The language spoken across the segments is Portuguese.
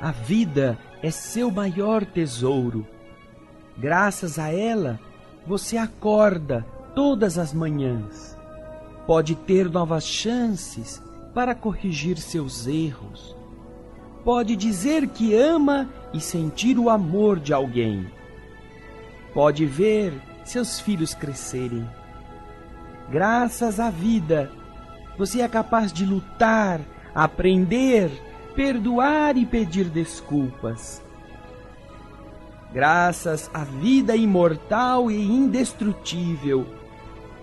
A vida é seu maior tesouro. Graças a ela, você acorda todas as manhãs. Pode ter novas chances para corrigir seus erros. Pode dizer que ama e sentir o amor de alguém. Pode ver seus filhos crescerem. Graças à vida, você é capaz de lutar, aprender, perdoar e pedir desculpas. Graças à vida imortal e indestrutível,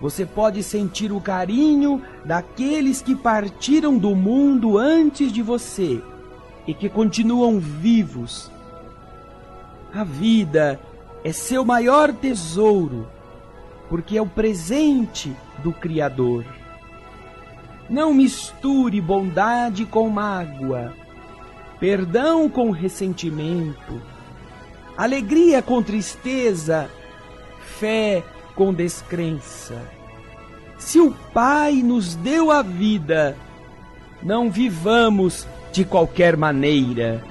você pode sentir o carinho daqueles que partiram do mundo antes de você e que continuam vivos. A vida é seu maior tesouro, porque é o presente do Criador. Não misture bondade com mágoa, perdão com ressentimento, alegria com tristeza, fé com descrença. Se o Pai nos deu a vida, não vivamos de qualquer maneira.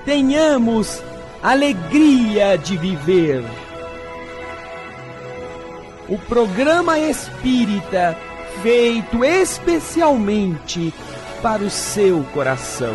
Tenhamos alegria de viver. O programa espírita feito especialmente para o seu coração.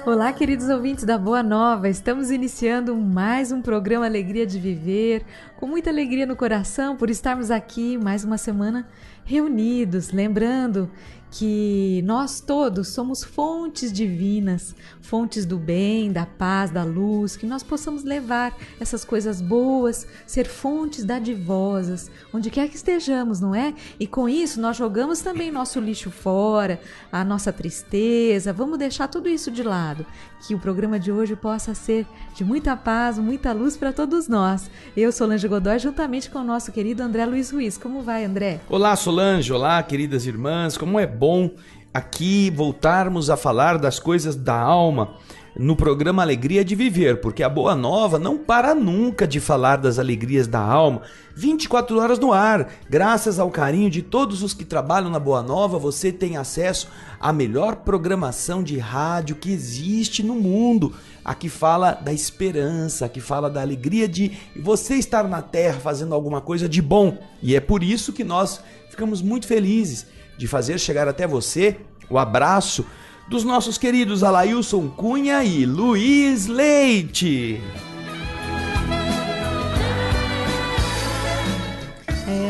Olá, queridos ouvintes da Boa Nova, estamos iniciando mais um programa Alegria de Viver, com muita alegria no coração por estarmos aqui mais uma semana reunidos, lembrando que nós todos somos fontes divinas, fontes do bem, da paz, da luz, que nós possamos levar essas coisas boas, ser fontes dadivosas, onde quer que estejamos, não é? E com isso nós jogamos também nosso lixo fora, a nossa tristeza, vamos deixar tudo isso de lado, que o programa de hoje possa ser de muita paz, muita luz para todos nós. Eu, Solange Godoy, juntamente com o nosso querido André Luiz Ruiz. Como vai, André? Olá, Solange, olá, queridas irmãs, como é bom aqui voltarmos a falar das coisas da alma no programa Alegria de Viver, porque a Boa Nova não para nunca de falar das alegrias da alma, 24 horas no ar. Graças ao carinho de todos os que trabalham na Boa Nova, você tem acesso à melhor programação de rádio que existe no mundo, a que fala da esperança, a que fala da alegria de você estar na terra fazendo alguma coisa de bom, e é por isso que nós ficamos muito felizes de fazer chegar até você o abraço dos nossos queridos Alailson Cunha e Luiz Leite.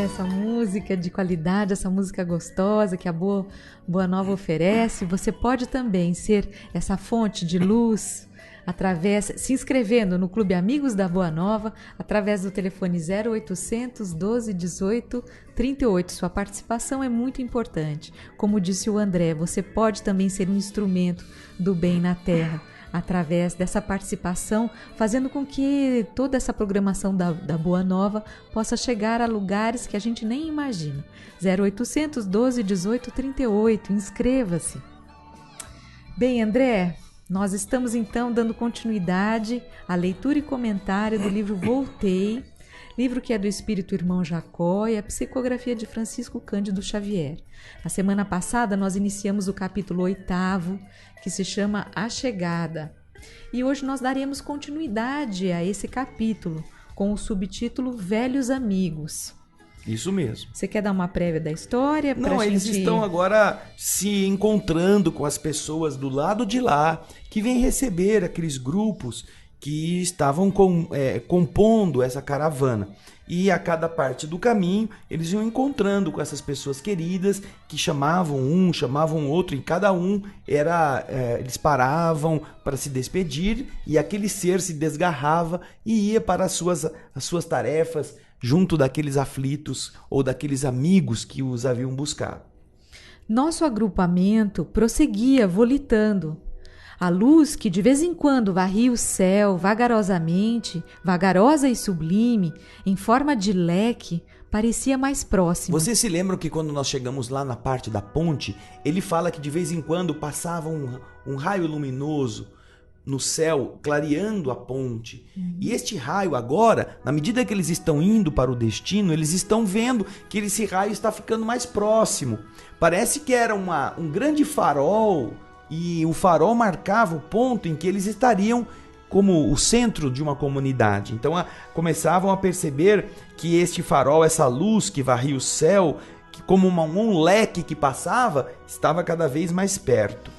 Essa música de qualidade, essa música gostosa que a Boa Nova oferece, você pode também ser essa fonte de luz se inscrevendo no Clube Amigos da Boa Nova, através do telefone 0800 12 18 38. Sua participação é muito importante. Como disse o André, você pode também ser um instrumento do bem na Terra, através dessa participação, fazendo com que toda essa programação da Boa Nova possa chegar a lugares que a gente nem imagina. 0800 12 18 38. Inscreva-se. Bem, André, nós estamos então dando continuidade à leitura e comentário do livro Voltei, livro que é do Espírito Irmão Jacó e a psicografia de Francisco Cândido Xavier. Na semana passada nós iniciamos o capítulo 8º, que se chama A Chegada. E hoje nós daremos continuidade a esse capítulo, com o subtítulo Velhos Amigos. Isso mesmo. Você quer dar uma prévia da história? Não, eles estão agora se encontrando com as pessoas do lado de lá, que vêm receber aqueles grupos que estavam compondo essa caravana. E a cada parte do caminho, eles iam encontrando com essas pessoas queridas que chamavam um, chamavam outro, e cada um eles paravam para se despedir, e aquele ser se desgarrava e ia para as suas tarefas, junto daqueles aflitos ou daqueles amigos que os haviam buscado. Nosso agrupamento prosseguia volitando. A luz que de vez em quando varria o céu vagarosamente, vagarosa e sublime, em forma de leque, parecia mais próxima. Vocês se lembram que quando nós chegamos lá na parte da ponte, ele fala que de vez em quando passava um raio luminoso no céu, clareando a ponte. E este raio agora, na medida que eles estão indo para o destino, eles estão vendo que esse raio está ficando mais próximo. Parece que era um grande farol, e o farol marcava o ponto em que eles estariam como o centro de uma comunidade. Então começavam a perceber que este farol, essa luz que varria o céu, que como um leque que passava, estava cada vez mais perto.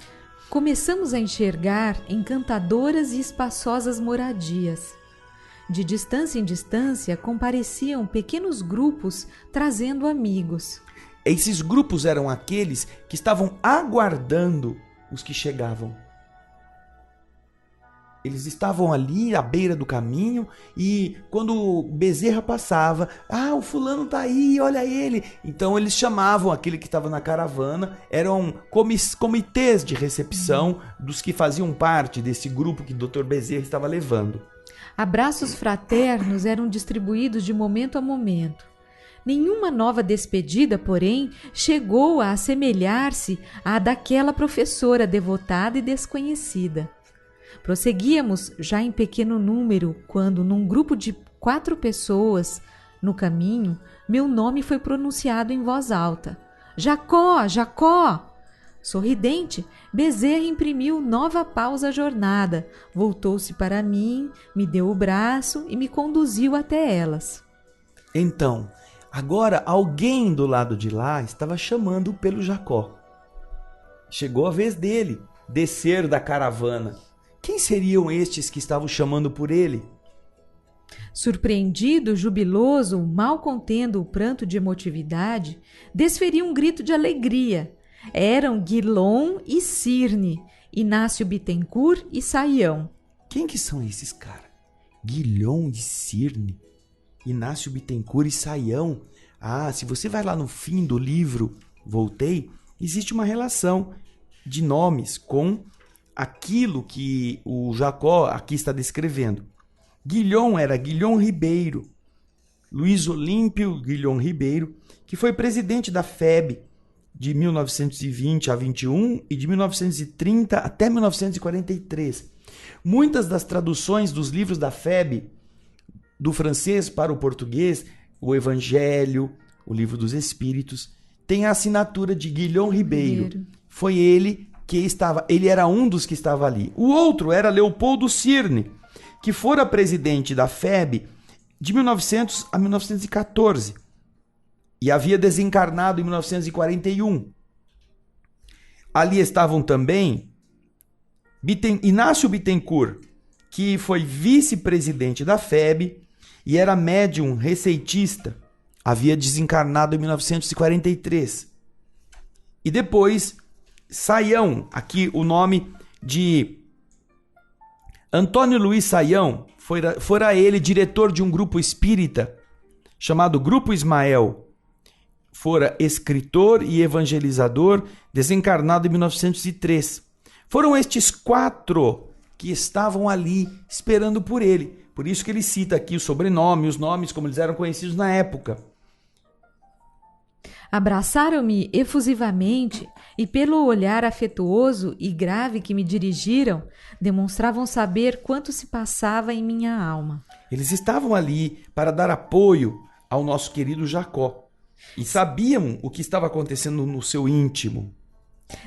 Começamos a enxergar encantadoras e espaçosas moradias. De distância em distância compareciam pequenos grupos trazendo amigos. Esses grupos eram aqueles que estavam aguardando os que chegavam. Eles estavam ali à beira do caminho e quando Bezerra passava, o fulano tá aí, olha ele. Então eles chamavam aquele que estava na caravana, eram comitês de recepção dos que faziam parte desse grupo que o Dr. Bezerra estava levando. Abraços fraternos eram distribuídos de momento a momento. Nenhuma nova despedida, porém, chegou a assemelhar-se à daquela professora devotada e desconhecida. Prosseguíamos já em pequeno número quando, num grupo de 4 pessoas, no caminho, meu nome foi pronunciado em voz alta. Jacó! Jacó! Sorridente, Bezerra imprimiu nova pausa à jornada, voltou-se para mim, me deu o braço e me conduziu até elas. Então, agora alguém do lado de lá estava chamando pelo Jacó. Chegou a vez dele descer da caravana. Quem seriam estes que estavam chamando por ele? Surpreendido, jubiloso, mal contendo o pranto de emotividade, desferi um grito de alegria. Eram Guilhom e Cirne, Inácio Bittencourt e Saião. Quem que são esses caras? Guilhom e Cirne, Inácio Bittencourt e Saião. Se você vai lá no fim do livro, Voltei, existe uma relação de nomes com aquilo que o Jacó aqui está descrevendo. Guilhom era Guilhom Ribeiro, Luiz Olímpio Guilhom Ribeiro, que foi presidente da FEB de 1920 a 21 e de 1930 até 1943. Muitas das traduções dos livros da FEB, do francês para o português, o Evangelho, o Livro dos Espíritos, tem a assinatura de Guilhom Ribeiro. Foi ele ele era um dos que estava ali. O outro era Leopoldo Cirne, que fora presidente da FEB de 1900 a 1914 e havia desencarnado em 1941. Ali estavam também Inácio Bittencourt, que foi vice-presidente da FEB e era médium receitista, havia desencarnado em 1943. E depois Saião, aqui o nome de Antônio Luiz Saião, fora ele diretor de um grupo espírita chamado Grupo Ismael. Fora escritor e evangelizador, desencarnado em 1903. Foram estes 4 que estavam ali esperando por ele. Por isso que ele cita aqui o sobrenome, os nomes, como eles eram conhecidos na época. Abraçaram-me efusivamente e, pelo olhar afetuoso e grave que me dirigiram, demonstravam saber quanto se passava em minha alma. Eles estavam ali para dar apoio ao nosso querido Jacó e sabiam o que estava acontecendo no seu íntimo.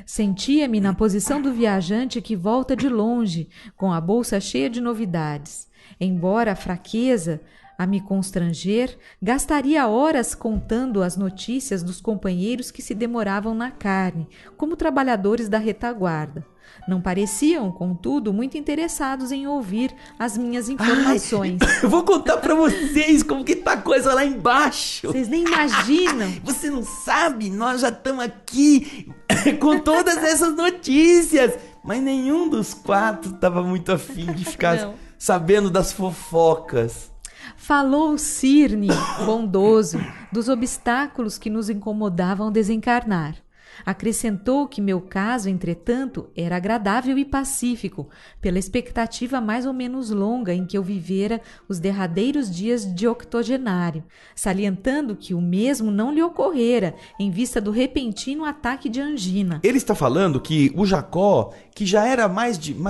Sentia-me na posição do viajante que volta de longe, com a bolsa cheia de novidades. Embora a fraqueza a me constranger, gastaria horas contando as notícias dos companheiros que se demoravam na carne, como trabalhadores da retaguarda. Não pareciam, contudo, muito interessados em ouvir as minhas informações. Eu vou contar pra vocês como que tá a coisa lá embaixo. Vocês nem imaginam. Você não sabe, nós já estamos aqui com todas essas notícias. Mas nenhum dos 4 estava muito afim de ficar sabendo das fofocas. Falou Cirne, bondoso, dos obstáculos que nos incomodavam desencarnar. Acrescentou que meu caso, entretanto, era agradável e pacífico, pela expectativa mais ou menos longa em que eu vivera os derradeiros dias de octogenário, salientando que o mesmo não lhe ocorrera, em vista do repentino ataque de angina. Ele está falando que o Jacó, que já era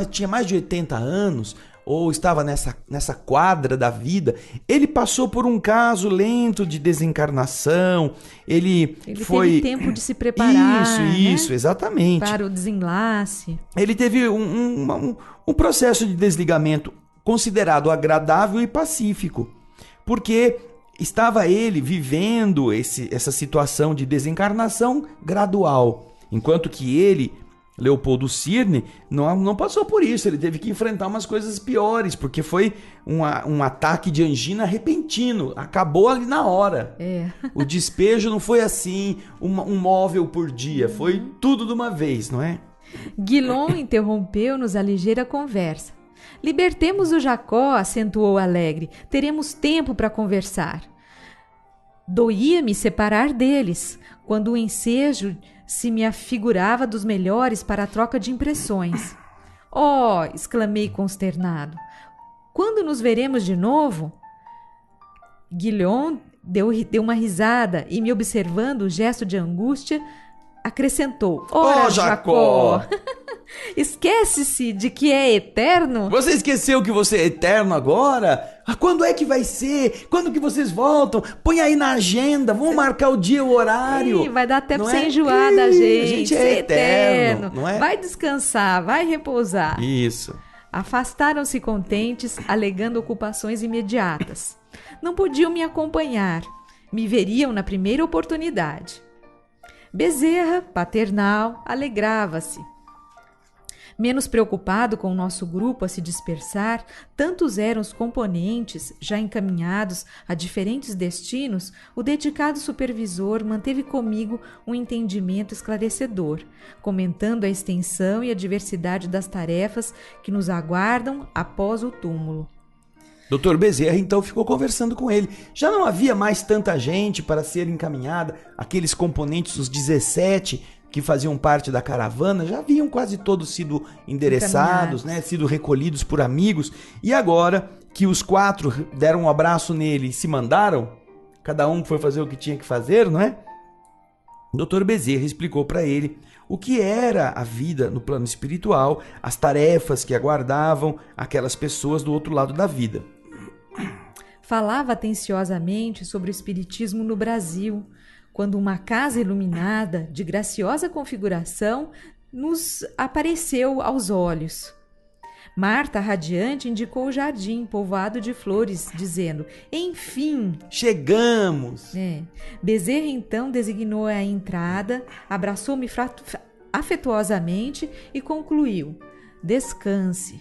tinha mais de 80 anos, ou estava nessa quadra da vida, ele passou por um caso lento de desencarnação, ele teve tempo de se preparar, Isso, né? Exatamente. Para o desenlace. Ele teve um processo de desligamento considerado agradável e pacífico, porque estava ele vivendo essa situação de desencarnação gradual, enquanto que ele, Leopoldo Cirne, não passou por isso. Ele teve que enfrentar umas coisas piores, porque foi um ataque de angina repentino. Acabou ali na hora. O despejo não foi assim, um móvel por dia. Foi tudo de uma vez, não é? Guilhom interrompeu-nos a ligeira conversa. Libertemos o Jacó, acentuou alegre. Teremos tempo para conversar. Doía-me separar deles, quando o ensejo se me afigurava dos melhores para a troca de impressões. Oh! Exclamei consternado. Quando nos veremos de novo? Guilhom deu uma risada e, me observando o gesto de angústia, acrescentou: Ora, Jacó! Esquece-se de que é eterno? Você esqueceu que você é eterno agora? Quando é que vai ser? Quando que vocês voltam? Põe aí na agenda, vamos marcar o dia, o horário. Vai dar até pra você enjoar da gente. A gente é eterno, não é? Vai descansar, vai repousar. Isso. Afastaram-se contentes, alegando ocupações imediatas. Não podiam me acompanhar. Me veriam na primeira oportunidade. Bezerra, paternal, alegrava-se. Menos preocupado com o nosso grupo a se dispersar, tantos eram os componentes, já encaminhados a diferentes destinos, o dedicado supervisor manteve comigo um entendimento esclarecedor, comentando a extensão e a diversidade das tarefas que nos aguardam após o túmulo. Dr. Bezerra então ficou conversando com ele. Já não havia mais tanta gente para ser encaminhada, aqueles componentes, os 17 que faziam parte da caravana, já haviam quase todos sido endereçados, né, sido recolhidos por amigos, e agora que os 4 deram um abraço nele e se mandaram, cada um foi fazer o que tinha que fazer, não é? O Dr. Bezerra explicou para ele o que era a vida no plano espiritual, as tarefas que aguardavam aquelas pessoas do outro lado da vida. Falava atenciosamente sobre o espiritismo no Brasil, quando uma casa iluminada, de graciosa configuração, nos apareceu aos olhos. Marta, radiante, indicou o jardim povoado de flores, dizendo: enfim! Chegamos! Bezerra, então, designou a entrada, abraçou-me afetuosamente e concluiu: descanse.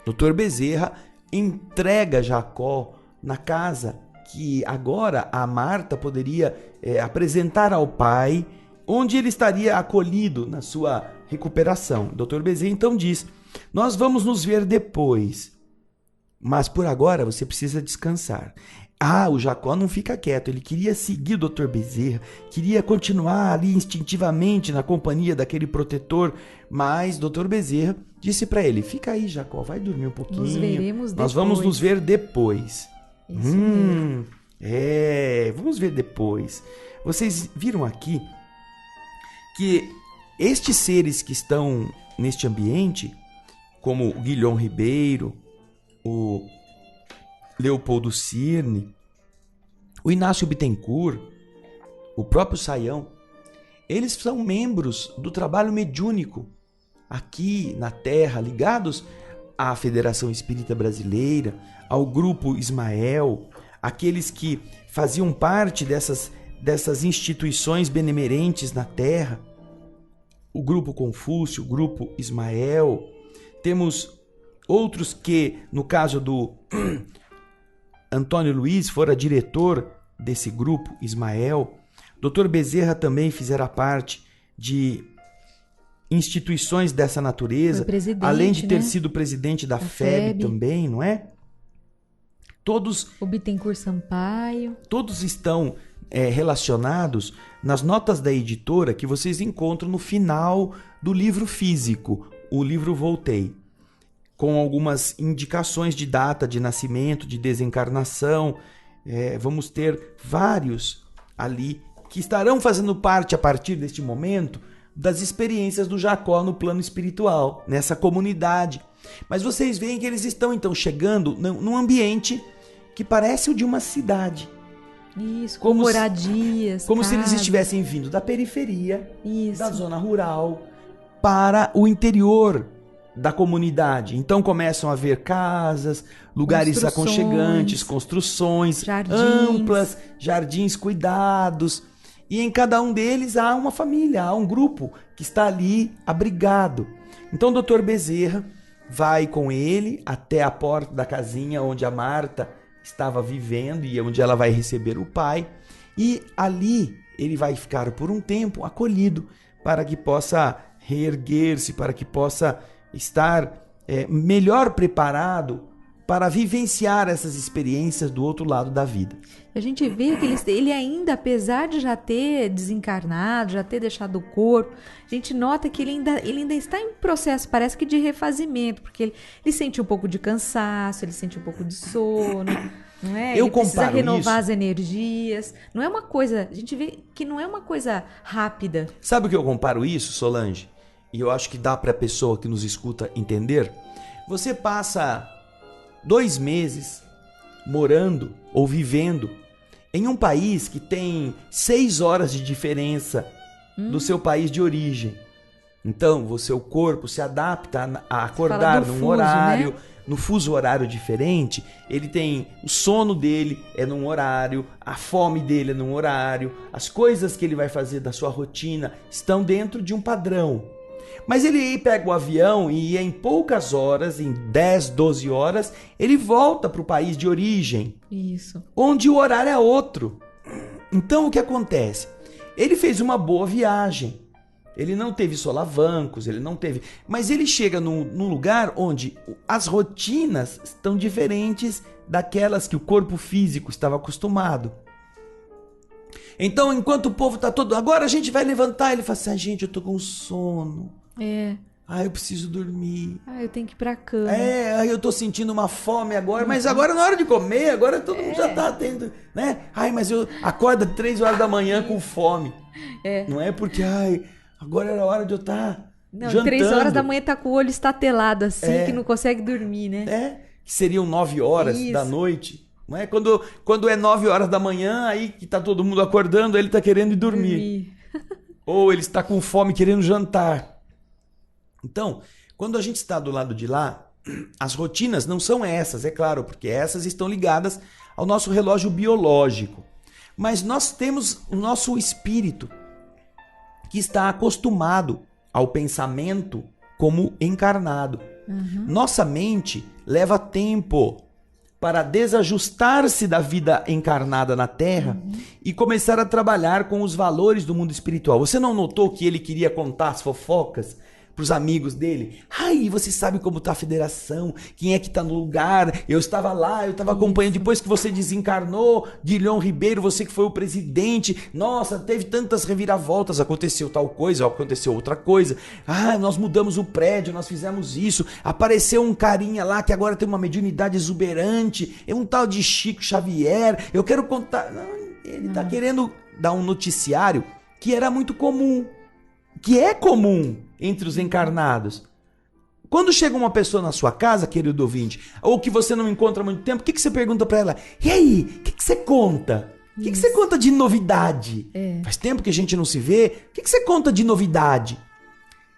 Dr. Bezerra entrega Jacó na casa que agora a Marta poderia apresentar ao pai, onde ele estaria acolhido na sua recuperação. O Dr. Bezerra então diz: nós vamos nos ver depois, mas por agora você precisa descansar. O Jacó não fica quieto, ele queria seguir o Dr. Bezerra, queria continuar ali instintivamente na companhia daquele protetor, mas Dr. Bezerra disse para ele: fica aí, Jacó, vai dormir um pouquinho, nos veremos depois. Nós vamos nos ver depois. Isso mesmo. Vamos ver depois. Vocês viram aqui que estes seres que estão neste ambiente, como o Guilhom Ribeiro, o Leopoldo Cirne, o Inácio Bittencourt, o próprio Saião, eles são membros do trabalho mediúnico aqui na Terra, ligados à Federação Espírita Brasileira, ao Grupo Ismael, aqueles que faziam parte dessas instituições benemerentes na Terra, o Grupo Confúcio, o Grupo Ismael. Temos outros que, no caso do Antônio Luiz, fora diretor desse Grupo Ismael. Dr. Bezerra também fizera parte de instituições dessa natureza, além de ter sido presidente da FEB também, não é? Todos... O Bittencourt Sampaio. Todos estão relacionados nas notas da editora que vocês encontram no final do livro físico, o livro Voltei, com algumas indicações de data de nascimento, de desencarnação. Vamos ter vários ali que estarão fazendo parte, a partir deste momento, das experiências do Jacó no plano espiritual, nessa comunidade. Mas vocês veem que eles estão então chegando num ambiente que parece o de uma cidade. Isso, com moradias, como se eles estivessem vindo da periferia, da zona rural, para o interior da comunidade. Então começam a ver casas, lugares aconchegantes, construções amplas, jardins cuidados. E em cada um deles há uma família, há um grupo que está ali abrigado. Então o Dr. Bezerra vai com ele até a porta da casinha onde a Marta estava vivendo e onde ela vai receber o pai. E ali ele vai ficar por um tempo acolhido para que possa reerguer-se, para que possa estar melhor preparado para vivenciar essas experiências do outro lado da vida. A gente vê que ele ainda, apesar de já ter desencarnado, já ter deixado o corpo, a gente nota que ele ainda está em processo, parece que de refazimento, porque ele sente um pouco de cansaço, ele sente um pouco de sono, não é? Ele precisa renovar as energias. Não é uma coisa, a gente vê que não é uma coisa rápida. Sabe o que eu comparo isso, Solange? E eu acho que dá para a pessoa que nos escuta entender. Você passa 2 meses morando ou vivendo em um país que tem 6 horas de diferença do seu país de origem. Então, o seu corpo se adapta a acordar num fuso, horário, né? No fuso horário diferente. Ele tem o sono dele é num horário, a fome dele é num horário, as coisas que ele vai fazer da sua rotina estão dentro de um padrão. Mas ele pega o avião e em poucas horas, em 10, 12 horas, ele volta para o país de origem. Isso. Onde o horário é outro. Então o que acontece? Ele fez uma boa viagem. Ele não teve solavancos, ele não teve... Mas ele chega num lugar onde as rotinas estão diferentes daquelas que o corpo físico estava acostumado. Então, enquanto o povo está todo... Agora a gente vai levantar. Ele fala assim, gente, eu tô com sono. Eu preciso dormir. Eu tenho que ir pra cama. Eu tô sentindo uma fome agora, mas agora na hora de comer, agora todo mundo já tá tendo, né? Mas eu acordo 3 horas da manhã com fome. Não é porque, agora era a hora de eu estar jantando. 3 horas da manhã tá com o olho estatelado assim, que não consegue dormir, né? Que seriam 9 horas da noite. Não é? Quando é 9 horas da manhã, aí que tá todo mundo acordando, ele tá querendo ir dormir. Ou ele está com fome querendo jantar. Então, quando a gente está do lado de lá, as rotinas não são essas, é claro, porque essas estão ligadas ao nosso relógio biológico. Mas nós temos o nosso espírito, que está acostumado ao pensamento como encarnado. Nossa mente leva tempo para desajustar-se da vida encarnada na Terra e começar a trabalhar com os valores do mundo espiritual. Você não notou que ele queria contar as fofocas para os amigos dele? Você sabe como está a federação? Quem é que está no lugar? Eu estava lá, eu estava acompanhando. Depois que você desencarnou, Guilhom Ribeiro, você que foi o presidente. Nossa, teve tantas reviravoltas. Aconteceu tal coisa, aconteceu outra coisa. Nós mudamos o prédio, nós fizemos isso. Apareceu um carinha lá que agora tem uma mediunidade exuberante. É um tal de Chico Xavier. Eu quero contar... Não, ele está querendo dar um noticiário que era muito comum. Que é comum entre os encarnados. Quando chega uma pessoa na sua casa, querido ouvinte, ou que você não encontra há muito tempo, o que você pergunta para ela? E aí, o que você conta? O que você conta de novidade? Faz tempo que a gente não se vê. O que você conta de novidade?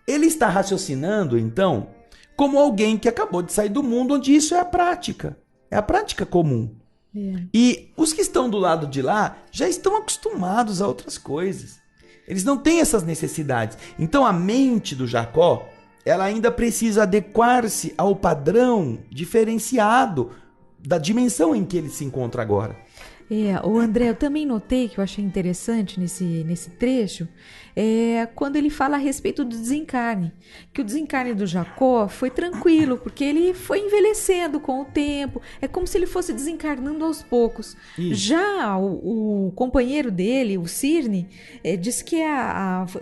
Ele está raciocinando, então, como alguém que acabou de sair do mundo onde isso é a prática. É a prática comum. E os que estão do lado de lá já estão acostumados a outras coisas. Eles não têm essas necessidades. Então a mente do Jacó, ela ainda precisa adequar-se ao padrão diferenciado da dimensão em que ele se encontra agora. O André, eu também notei que eu achei interessante nesse trecho, quando ele fala a respeito do desencarne, que o desencarne do Jacó foi tranquilo, porque ele foi envelhecendo com o tempo, é como se ele fosse desencarnando aos poucos. Isso. Já o companheiro dele, o Cirne, diz que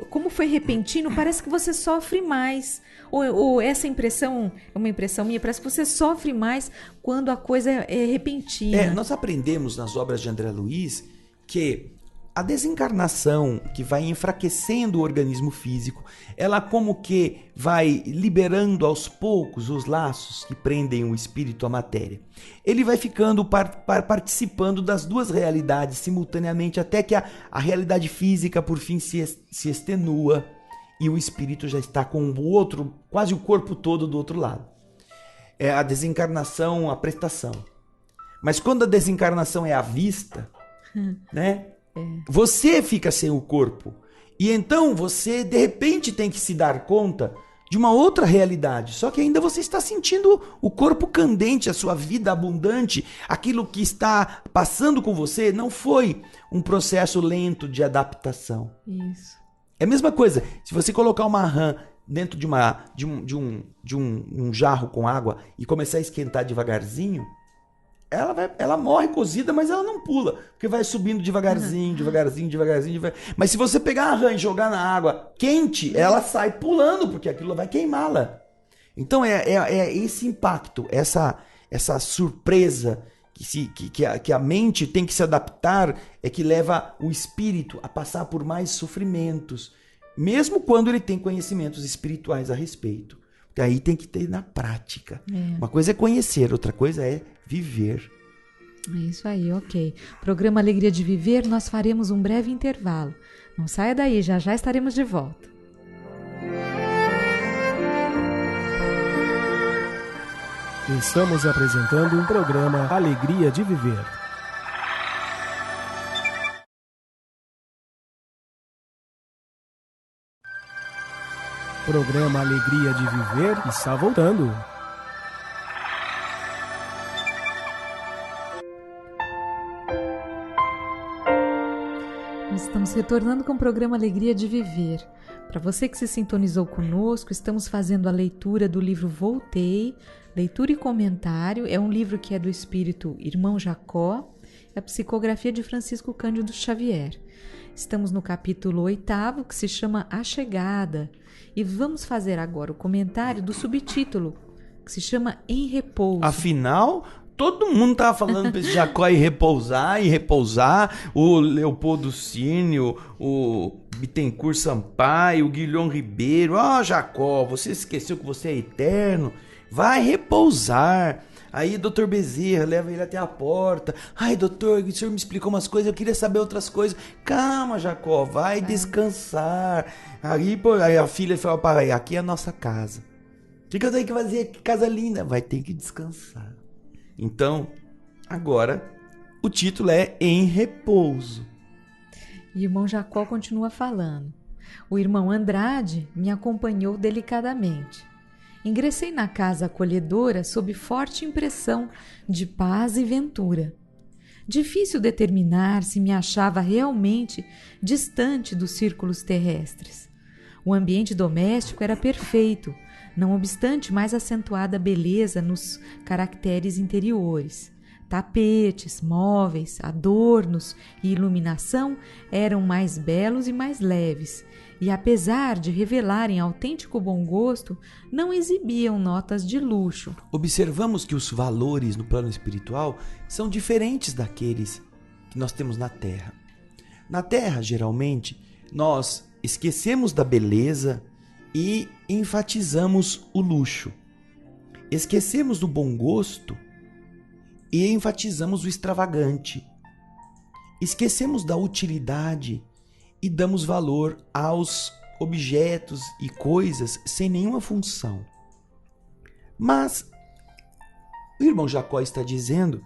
como foi repentino, parece que você sofre mais. Ou essa impressão é uma impressão minha, parece que você sofre mais quando a coisa é repentina. Nós aprendemos nas obras de André Luiz que a desencarnação, que vai enfraquecendo o organismo físico, ela como que vai liberando aos poucos os laços que prendem o espírito à matéria. Ele vai ficando participando das duas realidades simultaneamente, até que a realidade física por fim se extenua e o espírito já está com o outro, quase o corpo todo do outro lado. É a desencarnação, a prestação. Mas quando a desencarnação é à vista, né? Você fica sem o corpo. E então você, de repente, tem que se dar conta de uma outra realidade. Só que ainda você está sentindo o corpo candente, a sua vida abundante. Aquilo que está passando com você não foi um processo lento de adaptação. Isso. É a mesma coisa, se você colocar uma rã dentro de um jarro com água e começar a esquentar devagarzinho, ela morre cozida, mas ela não pula, porque vai subindo devagarzinho. Mas se você pegar a rã e jogar na água quente, ela sai pulando, porque aquilo vai queimá-la. Então é esse impacto, essa surpresa que a mente tem que se adaptar, é que leva o espírito a passar por mais sofrimentos, mesmo quando ele tem conhecimentos espirituais a respeito. Porque aí tem que ter na prática. Uma coisa é conhecer, outra coisa é viver. É isso aí, ok. Programa Alegria de Viver, nós faremos um breve intervalo. Não saia daí, já estaremos de volta. Estamos apresentando um programa Alegria de Viver. Programa Alegria de Viver está voltando. Nós estamos retornando com o programa Alegria de Viver. Para você que se sintonizou conosco, estamos fazendo a leitura do livro Voltei, leitura e comentário. É um livro que é do espírito Irmão Jacó, é a psicografia de Francisco Cândido Xavier. Estamos no capítulo 8º, que se chama A Chegada, e vamos fazer agora o comentário do subtítulo, que se chama Em Repouso. Afinal, todo mundo estava falando para esse Jacó ir repousar, o Leopoldo Cirne, o Bittencourt Sampaio, o Guilhom Ribeiro. Jacó, você esqueceu que você é eterno, vai repousar. Aí, doutor Bezerra, leva ele até a porta. Ai, doutor, o senhor me explicou umas coisas, eu queria saber outras coisas. Calma, Jacó, vai descansar. Aí a filha falou para ele, aqui é a nossa casa. O que eu tenho que fazer? Que casa linda. Vai ter que descansar. Então, agora, o título é Em Repouso. E o irmão Jacó continua falando. O irmão Andrade me acompanhou delicadamente. Ingressei na casa acolhedora sob forte impressão de paz e ventura. Difícil determinar se me achava realmente distante dos círculos terrestres. O ambiente doméstico era perfeito, não obstante mais acentuada beleza nos caracteres interiores. Tapetes, móveis, adornos e iluminação eram mais belos e mais leves, e apesar de revelarem autêntico bom gosto, não exibiam notas de luxo. Observamos que os valores no plano espiritual são diferentes daqueles que nós temos na Terra. Na Terra, geralmente, nós esquecemos da beleza e enfatizamos o luxo. Esquecemos do bom gosto e enfatizamos o extravagante. Esquecemos da utilidade e damos valor aos objetos e coisas sem nenhuma função. Mas o irmão Jacó está dizendo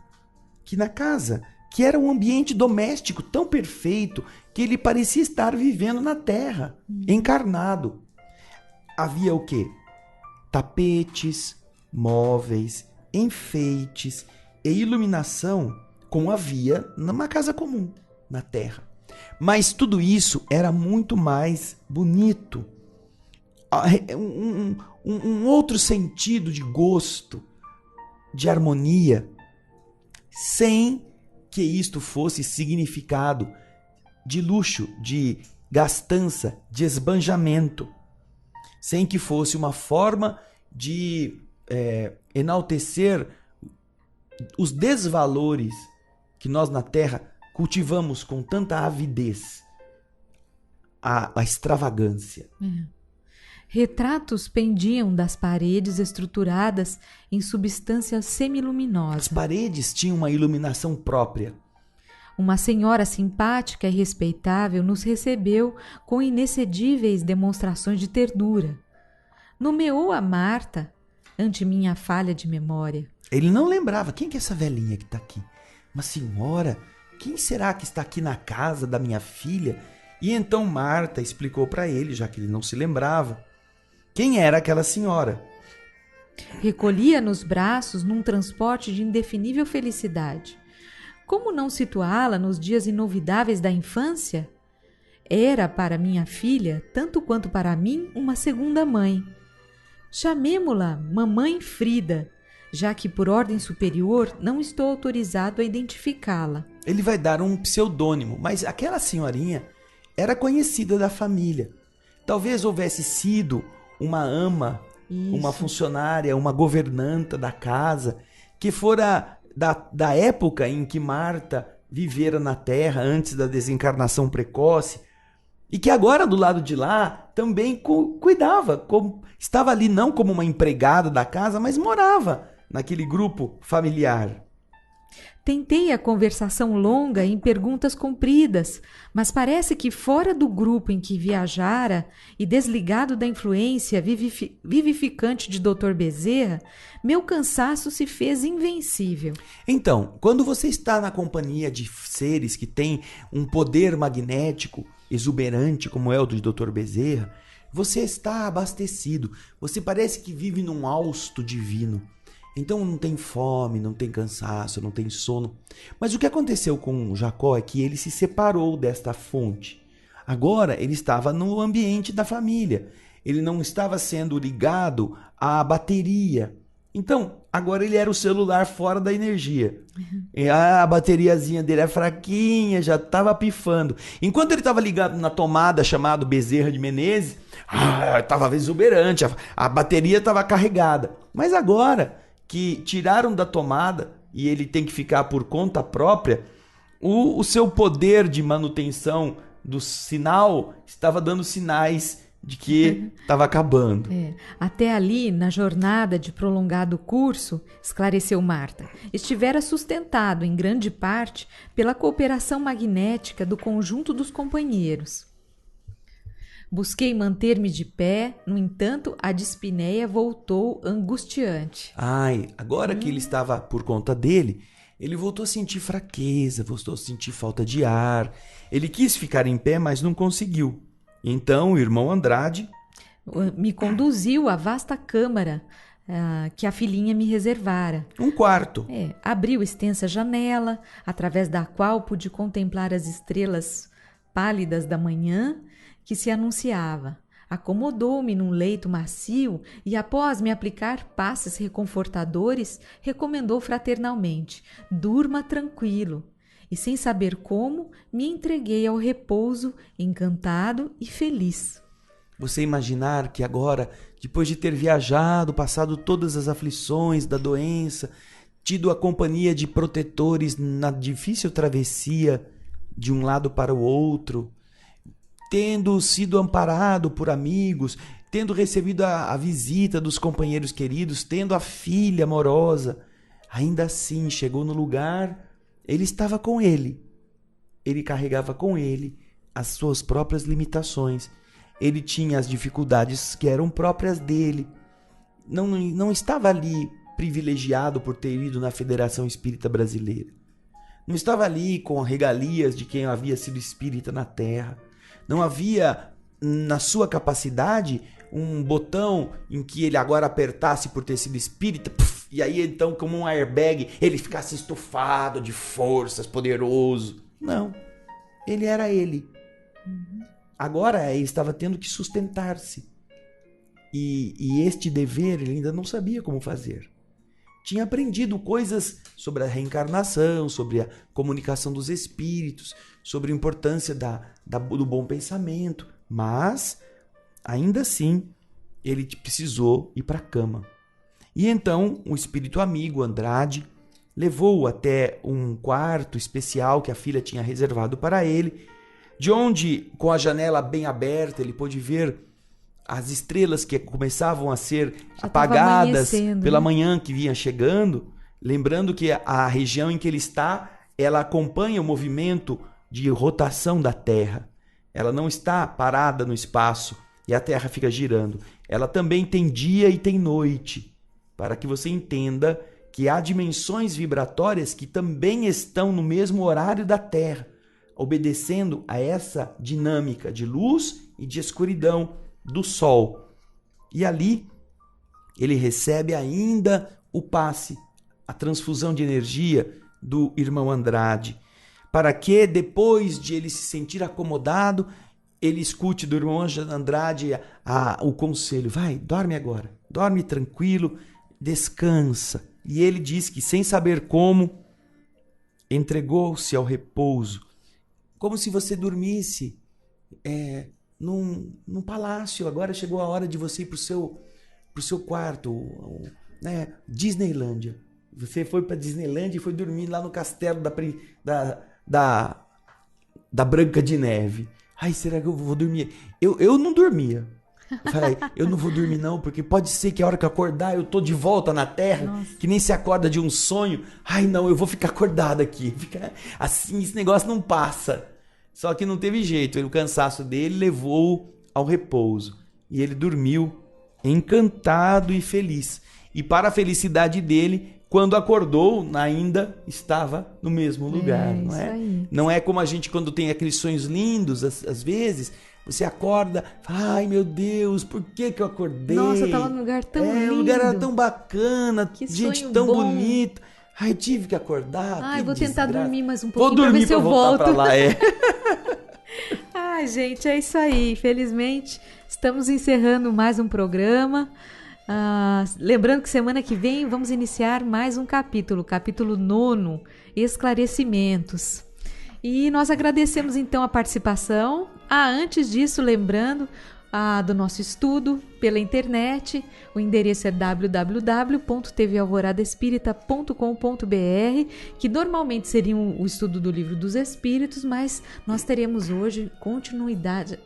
que na casa, que era um ambiente doméstico tão perfeito que ele parecia estar vivendo na terra, encarnado. Havia o quê? Tapetes, móveis, enfeites e iluminação como havia numa casa comum, na terra. Mas tudo isso era muito mais bonito. Um outro sentido de gosto, de harmonia, sem que isto fosse significado de luxo, de gastança, de esbanjamento, sem que fosse uma forma de enaltecer os desvalores que nós na Terra cultivamos com tanta avidez, a extravagância. Retratos pendiam das paredes estruturadas em substância semiluminosa. As paredes tinham uma iluminação própria. Uma senhora simpática e respeitável nos recebeu com inexcedíveis demonstrações de ternura. Nomeou a Marta, ante minha falha de memória. Ele não lembrava. Quem que é essa velhinha que está aqui? Uma senhora? Quem será que está aqui na casa da minha filha? E então Marta explicou para ele, já que ele não se lembrava, quem era aquela senhora. Recolhia nos braços num transporte de indefinível felicidade. Como não situá-la nos dias inovidáveis da infância? Era para minha filha, tanto quanto para mim, uma segunda mãe. Chamemo-la Mamãe Frida, já que por ordem superior não estou autorizado a identificá-la. Ele vai dar um pseudônimo, mas aquela senhorinha era conhecida da família. Talvez houvesse sido uma ama, uma funcionária, uma governanta da casa, que fora da época em que Marta vivera na terra antes da desencarnação precoce, e que agora do lado de lá também cuidava, estava ali não como uma empregada da casa, mas morava naquele grupo familiar. Tentei a conversação longa em perguntas compridas, mas parece que fora do grupo em que viajara e desligado da influência vivificante de Dr. Bezerra, meu cansaço se fez invencível. Então, quando você está na companhia de seres que têm um poder magnético exuberante, como é o do Dr. Bezerra, você está abastecido, você parece que vive num hausto divino. Então não tem fome, não tem cansaço, não tem sono. Mas o que aconteceu com Jacó é que ele se separou desta fonte. Agora ele estava no ambiente da família. Ele não estava sendo ligado à bateria. Então, agora ele era o celular fora da energia. E a bateriazinha dele é fraquinha, já estava pifando. Enquanto ele estava ligado na tomada chamada Bezerra de Menezes, estava exuberante, a bateria estava carregada. Mas agora que tiraram da tomada e ele tem que ficar por conta própria, o seu poder de manutenção do sinal estava dando sinais de que estava acabando. Até ali, na jornada de prolongado curso, esclareceu Marta, estivera sustentado em grande parte pela cooperação magnética do conjunto dos companheiros. Busquei manter-me de pé, no entanto, a dispneia voltou angustiante. Agora que ele estava por conta dele, ele voltou a sentir fraqueza, voltou a sentir falta de ar. Ele quis ficar em pé, mas não conseguiu. Então o irmão Andrade me conduziu à vasta câmara que a filhinha me reservara. Um quarto. Abriu extensa janela, através da qual pude contemplar as estrelas pálidas da manhã que se anunciava. Acomodou-me num leito macio e, após me aplicar passes reconfortadores, recomendou fraternalmente: durma tranquilo. E, sem saber como, me entreguei ao repouso, encantado e feliz. Você imaginar que agora, depois de ter viajado, passado todas as aflições da doença, tido a companhia de protetores na difícil travessia de um lado para o outro, tendo sido amparado por amigos, tendo recebido a visita dos companheiros queridos, tendo a filha amorosa, ainda assim chegou no lugar, ele estava com ele. Ele carregava com ele as suas próprias limitações. Ele tinha as dificuldades que eram próprias dele. Não estava ali privilegiado por ter ido na Federação Espírita Brasileira. Não estava ali com regalias de quem havia sido espírita na Terra. Não havia na sua capacidade um botão em que ele agora apertasse por ter sido espírita, E aí então, como um airbag, ele ficasse estufado de forças, poderoso. Não, ele era ele. Agora ele estava tendo que sustentar-se. E este dever ele ainda não sabia como fazer. Tinha aprendido coisas sobre a reencarnação, sobre a comunicação dos espíritos, sobre a importância do bom pensamento. Mas, ainda assim, ele precisou ir para a cama. E então, o espírito amigo, Andrade, levou-o até um quarto especial que a filha tinha reservado para ele, de onde, com a janela bem aberta, ele pôde ver as estrelas que começavam a ser apagadas pela manhã que vinha chegando, lembrando que a região em que ele está, ela acompanha o movimento de rotação da Terra. Ela não está parada no espaço e a Terra fica girando. Ela também tem dia e tem noite, para que você entenda que há dimensões vibratórias que também estão no mesmo horário da Terra, obedecendo a essa dinâmica de luz e de escuridão do Sol. E ali ele recebe ainda o passe, a transfusão de energia do irmão Andrade, para que depois de ele se sentir acomodado, ele escute do irmão Andrade o conselho: vai, dorme agora, dorme tranquilo, descansa. E ele diz que, sem saber como, entregou-se ao repouso, como se você dormisse num palácio. Agora chegou a hora de você ir pro seu quarto, né? Disneylândia. Você foi para Disneylândia e foi dormir lá no castelo da Branca de Neve. Ai, será que eu vou dormir? Eu não dormia. Eu falei, eu não vou dormir não, porque pode ser que a hora que eu acordar eu tô de volta na Terra. Nossa. Que nem se acorda de um sonho. Ai, não, eu vou ficar acordado aqui. Assim, esse negócio não passa. Só que não teve jeito, o cansaço dele levou ao repouso. E ele dormiu encantado e feliz. E para a felicidade dele, quando acordou, ainda estava no mesmo lugar. Não é? Aí. Não é como a gente quando tem aqueles sonhos lindos, às vezes, você acorda, fala, ai meu Deus, por que eu acordei? Nossa, eu estava num lugar tão lindo. O lugar era tão bacana, que gente tão bom. bonita. Ai, eu tive que acordar. Ai, vou tentar dormir mais um vou pouquinho para ver se eu volto. Pra lá, Ai, gente, é isso aí. Infelizmente, estamos encerrando mais um programa. Lembrando que semana que vem vamos iniciar mais um capítulo 9, Esclarecimentos. E nós agradecemos então a participação. Antes disso, lembrando do nosso estudo pela internet, o endereço é www.tvalvoradespirita.com.br, que normalmente seria o estudo do Livro dos Espíritos, mas nós teremos hoje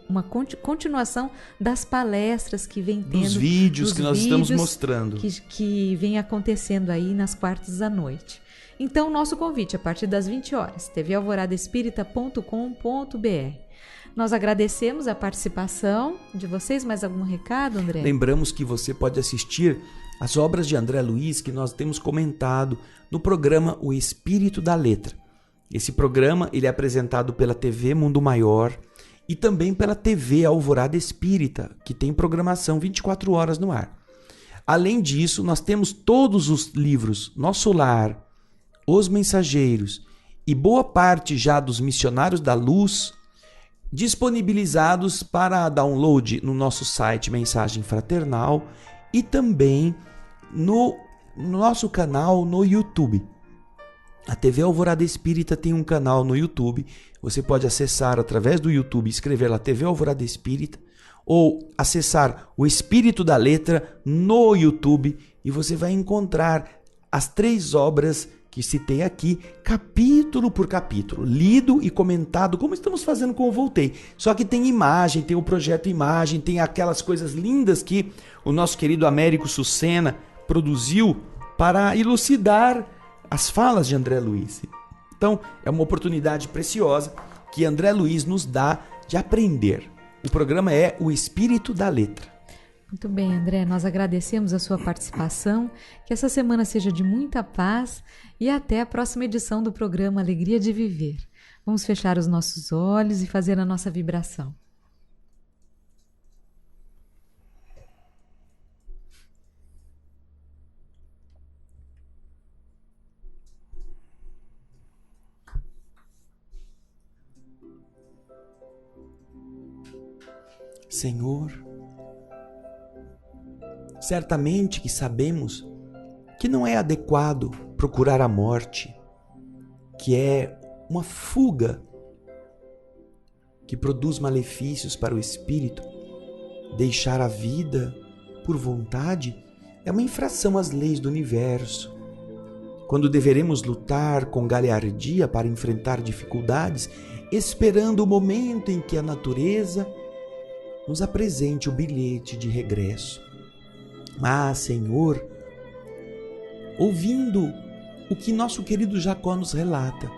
uma continuação das palestras que vem tendo, dos vídeos que nós estamos mostrando, que vem acontecendo aí nas quartas à noite. Então, nosso convite a partir das 20 horas, tvalvoradespirita.com.br. Nós agradecemos a participação de vocês. Mais algum recado, André? Lembramos que você pode assistir as obras de André Luiz que nós temos comentado no programa O Espírito da Letra. Esse programa ele é apresentado pela TV Mundo Maior e também pela TV Alvorada Espírita, que tem programação 24 horas no ar. Além disso, nós temos todos os livros Nosso Lar, Os Mensageiros e boa parte já dos Missionários da Luz disponibilizados para download no nosso site Mensagem Fraternal e também no nosso canal no YouTube. A TV Alvorada Espírita tem um canal no YouTube. Você pode acessar através do YouTube, escrever lá TV Alvorada Espírita, ou acessar o Espírito da Letra no YouTube e você vai encontrar as 3 obras que citei aqui, capítulo por capítulo, lido e comentado, como estamos fazendo com o Voltei. Só que tem imagem, tem o projeto imagem, tem aquelas coisas lindas que o nosso querido Américo Sucena produziu para elucidar as falas de André Luiz. Então, é uma oportunidade preciosa que André Luiz nos dá de aprender. O programa é O Espírito da Letra. Muito bem, André, nós agradecemos a sua participação, que essa semana seja de muita paz e até a próxima edição do programa Alegria de Viver. Vamos fechar os nossos olhos e fazer a nossa vibração. Senhor, certamente que sabemos que não é adequado procurar a morte, que é uma fuga que produz malefícios para o espírito. Deixar a vida por vontade é uma infração às leis do universo. Quando deveremos lutar com galhardia para enfrentar dificuldades, esperando o momento em que a natureza nos apresente o bilhete de regresso. Mas, Senhor, ouvindo o que nosso querido Jacó nos relata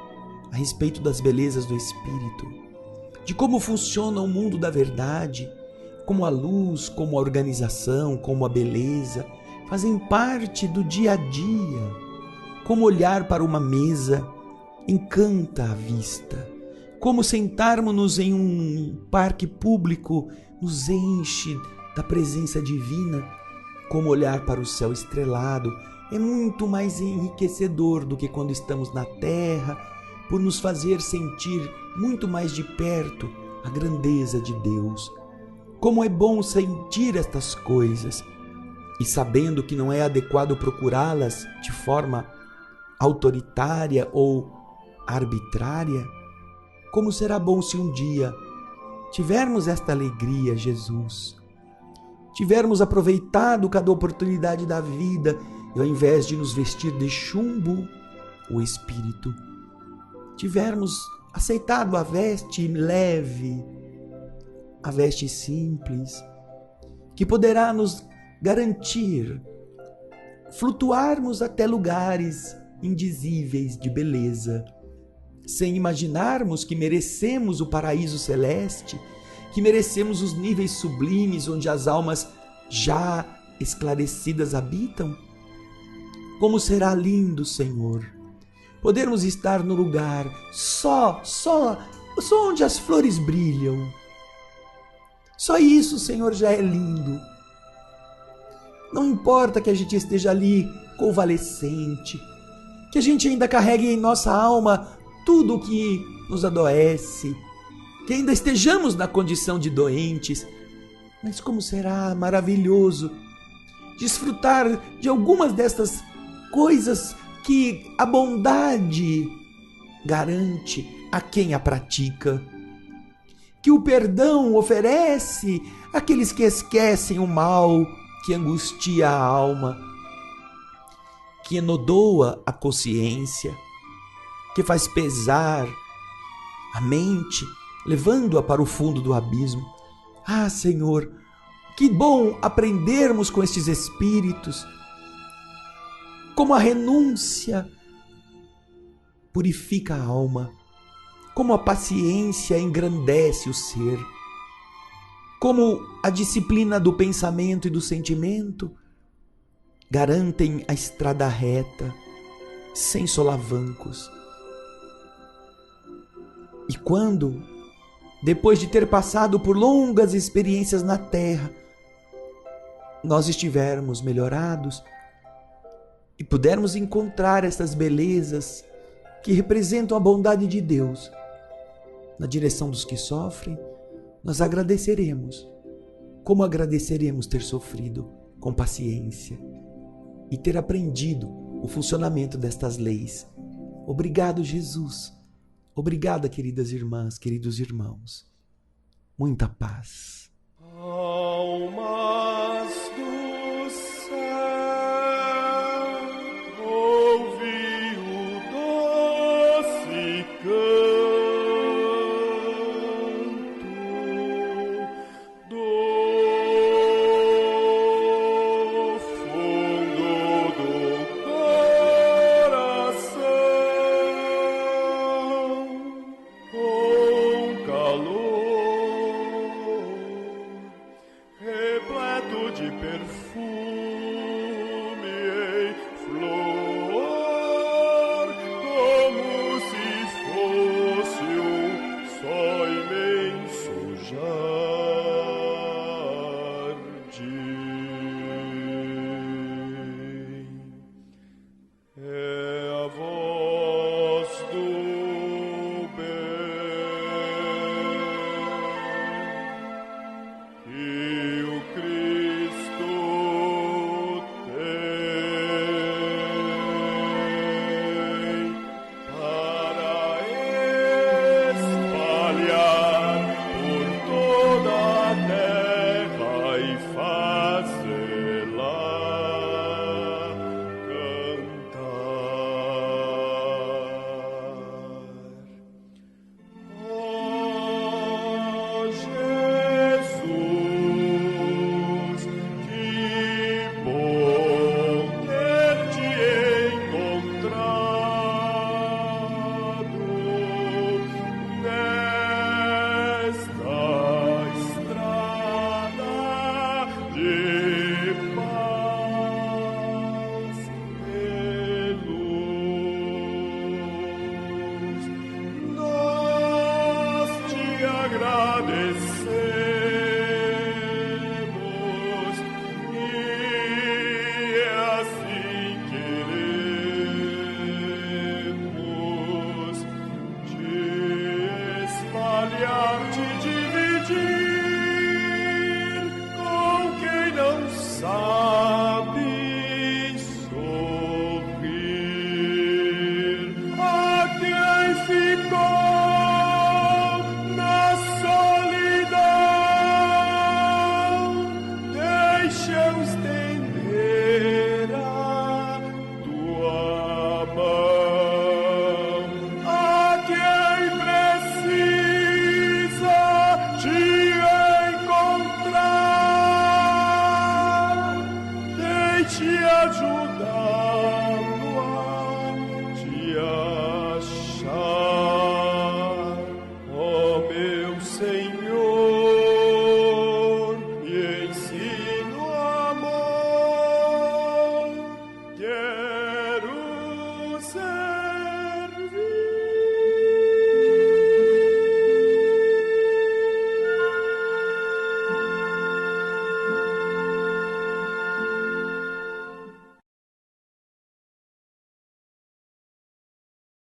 a respeito das belezas do Espírito, de como funciona o mundo da verdade, como a luz, como a organização, como a beleza, fazem parte do dia a dia, como olhar para uma mesa encanta a vista, como sentarmos-nos em um parque público nos enche da presença divina, como olhar para o céu estrelado é muito mais enriquecedor do que quando estamos na terra, por nos fazer sentir muito mais de perto a grandeza de Deus. Como é bom sentir estas coisas e sabendo que não é adequado procurá-las de forma autoritária ou arbitrária, como será bom se um dia tivermos esta alegria, Jesus, tivermos aproveitado cada oportunidade da vida e ao invés de nos vestir de chumbo, o Espírito, tivermos aceitado a veste leve, a veste simples, que poderá nos garantir flutuarmos até lugares indizíveis de beleza, sem imaginarmos que merecemos o paraíso celeste, que merecemos os níveis sublimes onde as almas já esclarecidas habitam. Como será lindo, Senhor, podermos estar no lugar só onde as flores brilham. Só isso, Senhor, já é lindo. Não importa que a gente esteja ali convalescente, que a gente ainda carregue em nossa alma tudo o que nos adoece, que ainda estejamos na condição de doentes, mas como será maravilhoso desfrutar de algumas destas coisas que a bondade garante a quem a pratica, que o perdão oferece àqueles que esquecem o mal que angustia a alma, que enodoa a consciência, que faz pesar a mente, levando-a para o fundo do abismo. Ah, Senhor, que bom aprendermos com estes espíritos como a renúncia purifica a alma, como a paciência engrandece o ser, como a disciplina do pensamento e do sentimento garantem a estrada reta, sem solavancos. E quando, depois de ter passado por longas experiências na terra, nós estivermos melhorados e pudermos encontrar essas belezas que representam a bondade de Deus na direção dos que sofrem, nós agradeceremos. Como agradeceremos ter sofrido com paciência e ter aprendido o funcionamento destas leis. Obrigado, Jesus. Obrigada, queridas irmãs, queridos irmãos. Muita paz. Almas do céu, ouvi o doce canto do fundo do coração, com calor agradecemos e assim queremos te espalhar, te dividir.